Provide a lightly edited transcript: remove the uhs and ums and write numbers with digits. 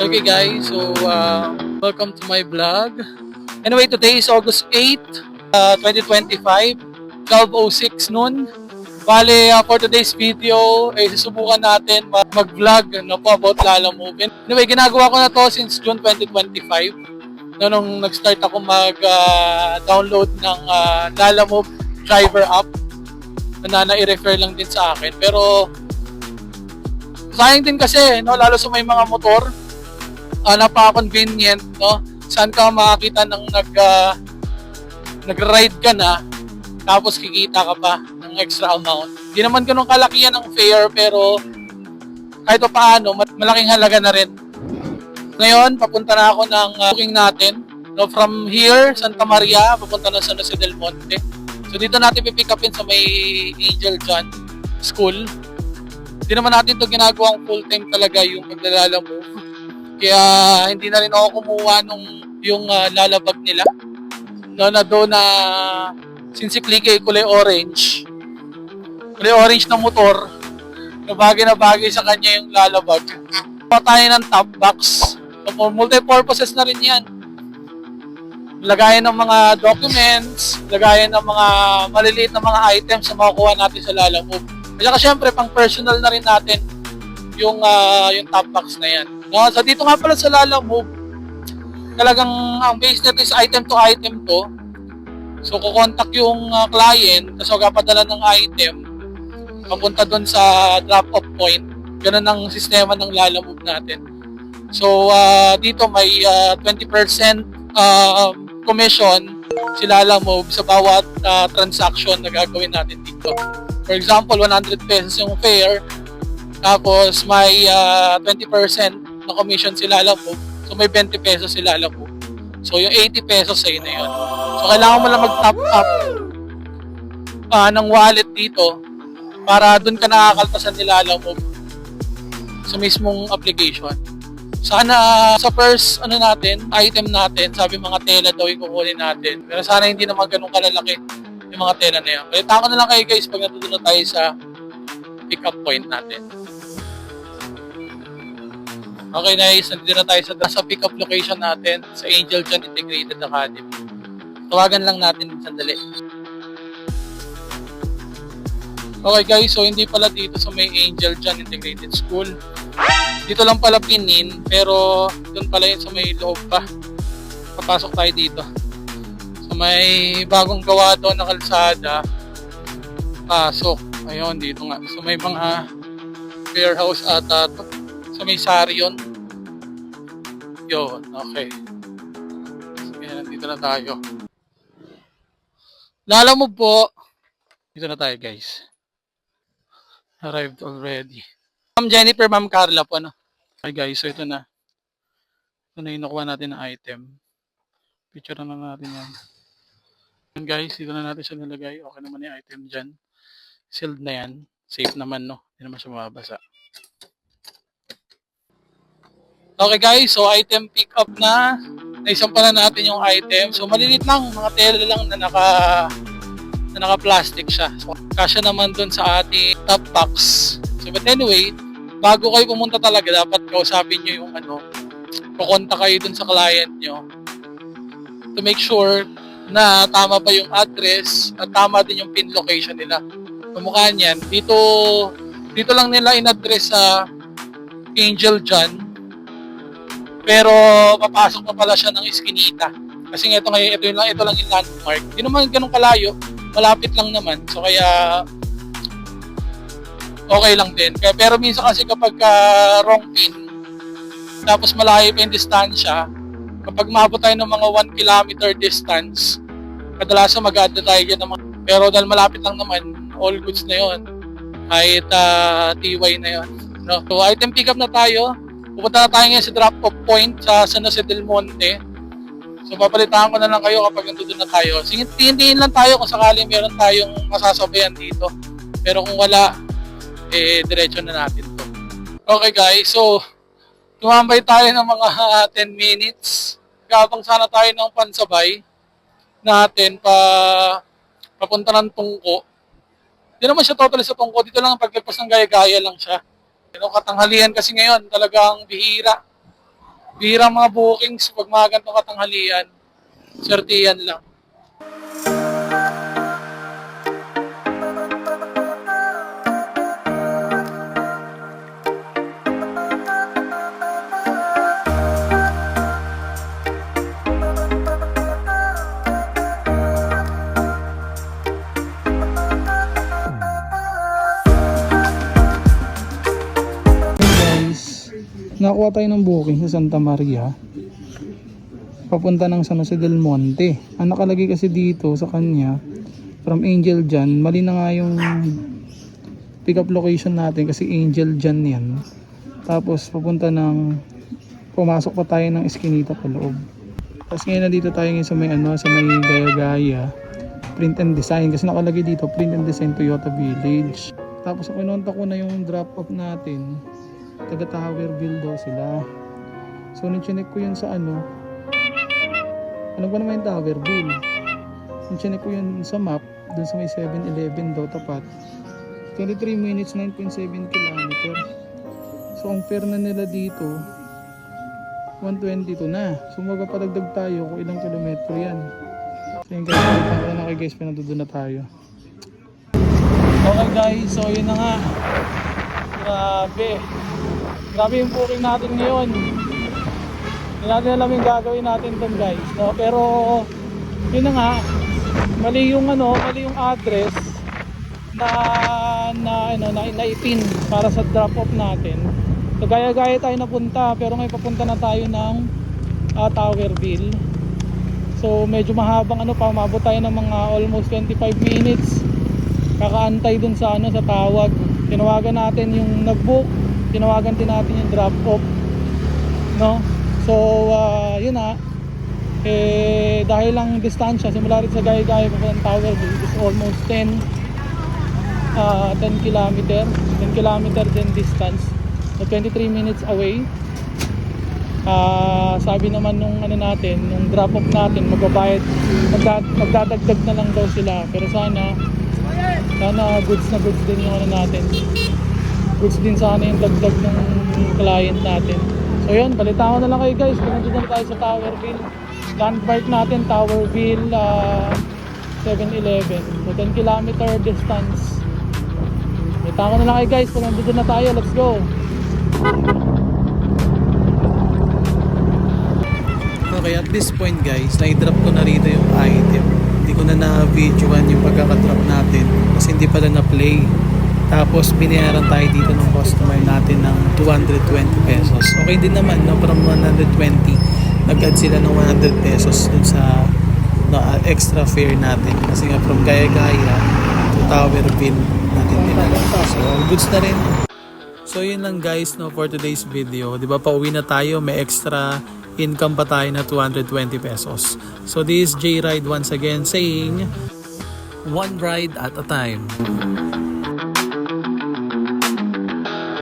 Okay guys, so welcome to my vlog. Anyway, today is August 8, 2025, 12:06 noon. Bale, for today's video, susubukan natin mag-vlog po about Lalamove. Anyway, ginagawa ko na to since June 2025. Nung nag-start ako mag-download ng Lalamove driver app na nai-refer lang din sa akin. Pero sayang din kasi, no, lalo sa may mga motor, napaka-convenient, no? Saan ka makakita ng nag-ride ka na, tapos kikita ka pa ng extra amount. Hindi naman ganun kalakihan ng fare, pero kahit paano, malaking halaga na rin. Ngayon, papunta na ako ng booking natin. No, from here, Santa Maria, papunta na sa San Jose del Monte. So dito natin pipick upin sa may Angel John School. Hindi naman natin ito ginagawang full-time talaga yung paglalala-move. Kaya hindi na rin ako kumuha yung lalabag nila. No, na doon na sinsikli kay kulay orange. Kulay orange na motor. Na bagay sa kanya yung lalabag. Kuha tayo ng top box. So, multi-purposes na rin yan. Lagayan ng mga documents, lagayan ng mga maliliit na mga items na makukuha natin sa Lalamove. At saka syempre, pang personal na rin natin yung top box na yan. No? So dito nga pala sa Lalamove, talagang ang base nito is item to item to. So kukontak yung client, tapos magpapadala ng item, papunta doon sa drop-off point. Ganun ang sistema ng Lalamove natin. So dito may 20% commission si Lalamove sa bawat transaction na gagawin natin dito. For example, 100 pesos yung fare, tapos may 20% na commission si Lalamove, so may 20 pesos si Lalamove. So yung 80 pesos sa'yo na yun. So kailangan mo lang mag-top up ng wallet dito para dun ka nakakaltasan ni Lalamove sa mismong application. Sana sa first item natin, sabi mga tela daw yung kukunin natin. Pero sana hindi naman ganun kalalaki yung mga tela na yan. Balita ko na lang kayo guys pag natutunan tayo sa pick-up point natin. Okay guys, nandito na tayo sa pick-up location natin sa Angel John Integrated Academy. Tawagan lang natin sandali. Okay guys, so hindi pala dito sa may Angel John Integrated School. Dito lang pala pinin, pero doon pala yun sa may loob pa. Papasok tayo dito. So may bagong gawa doon na kalsada. Pasok. Ayun, dito nga. So may mga warehouse ata to. So may Sarion. Yun, okay. So nandito na tayo. Lalamove po. Dito na tayo guys. Arrived already. Ma'am Jennifer, Ma'am Carla po, ano? Okay guys, so ito na. Ito na yung nakuha natin na item. Picture na natin yan. Yan guys, dito na natin siya nilagay. Okay naman yung item dyan. Sealed na yan. Safe naman, no? Hindi naman siya mababasa. Okay guys, so item pick up na. Naisampa na natin yung item. So malilit lang, mga tela lang na naka-plastic siya. So kasya naman dun sa ating top box. So but anyway, bago kayo pumunta talaga, dapat kausapin nyo yung kukonta kayo dun sa client nyo to make sure na tama ba yung address at tama din yung pin location nila. Kamukha niyan, dito lang nila in-address sa Angel John, pero papasok pa pala siya ng Eskinita. Kasi ito lang yung landmark. Hindi naman ganun kalayo, malapit lang naman. So kaya okay lang din. Pero minsan kasi kapag wrong pin, tapos malayo pa yung distansya, kapag maabot tayo ng mga 1 kilometer distance, kadalasan mag-add tayo dyan ng pero dahil malapit lang naman, all goods na yon. Kahit TY na yon. No? So item pick up na tayo. Pupunta na tayo ngayon sa drop-off point sa San Jose del Monte. So papalitaan ko na lang kayo kapag nandun na tayo. Hintiin lang tayo kung sakaling meron tayong masasabayan dito. Pero kung wala, diretso na natin to. Okay guys, so tumambay tayo ng mga 10 minutes. Kapang sana tayo ng pansabay natin papunta ng Tungko. Hindi naman siya totally sa Tungko. Dito lang paglagpas ng gaya-gaya lang siya. Katanghalian kasi ngayon talagang bihira Bihira mga bookings pag mga ganitong katanghalian. Swertihan lang. Nakuha tayo ng booking sa Santa Maria papunta ng San Jose del Monte. Ang nakalagay kasi dito sa kanya from Angel Jan, mali na nga yung pick up location natin kasi Angel Jan yan. Tapos pumasok pa tayo ng Eskinita pa loob. Tapos ngayon na dito tayo ngayon sa may Gaya-Gaya Print and Design, kasi nakalagay dito Print and Design Toyota Village. Tapos kinontak ko na yung drop off natin, taga Towerville daw sila. So nichinek ko yun sa alam ko naman yung Towerville. Nichinek ko yun sa map, dun sa may 7-Eleven daw tapat. 23 minutes, 9.7 kilometer. So ang fare na nila dito 122 na. So magpapadagdag tayo kung ilang kilometro yan. So yung guys, nakita na kay guys, pinandoon na tayo. Okay guys, so yun na nga. Grabe yung booking natin ngayon. Hindi natin alam yung gagawin natin dun guys, no? Pero yun na nga, mali yung address na ipin para sa drop off natin. So Gaya-Gaya tayo napunta, pero ngayon papunta na tayo ng Towerville. So medyo mahabang umabot tayo ng mga almost 25 minutes. Kakaantay dun sa sa tawag. Tinawagan natin yung nag-book, tinawagan din natin yung drop off, no? So yun na, dahil lang distansya simula rin sa Gaya-Gaya papuntang Towerville is almost 10 kilometer din distance, so 23 minutes away. Sabi naman nung nung drop off natin, magdadagdag na lang daw sila, pero sana goods na goods din yung natin, goods din sana yung dagdag ng client natin. So yun, balitaan ko na lang kayo guys kung nandito na tayo sa Towerville. Landmark natin Towerville 7-Eleven, so 10 kilometer distance. Balitaan ko na lang kayo guys kung nandito na tayo. Let's go. Okay, at this point guys, na-drop ko na rito yung item. Hindi ko na na-videoan yung pagkakadrap natin kasi hindi pala na-play. Tapos binayaran tayo dito ng customer natin ng 220 pesos. Okay din naman, no? From 120, nag-add sila ng 100 pesos dun sa extra fare natin. Kasi nga from Gaya-Gaya to Towerville natin dinala. So goods na rin. So yun lang guys, no, for today's video. Diba pauwi na tayo, may extra income pa tayo na 220 pesos. So this is J-Ride once again saying, one ride at a time.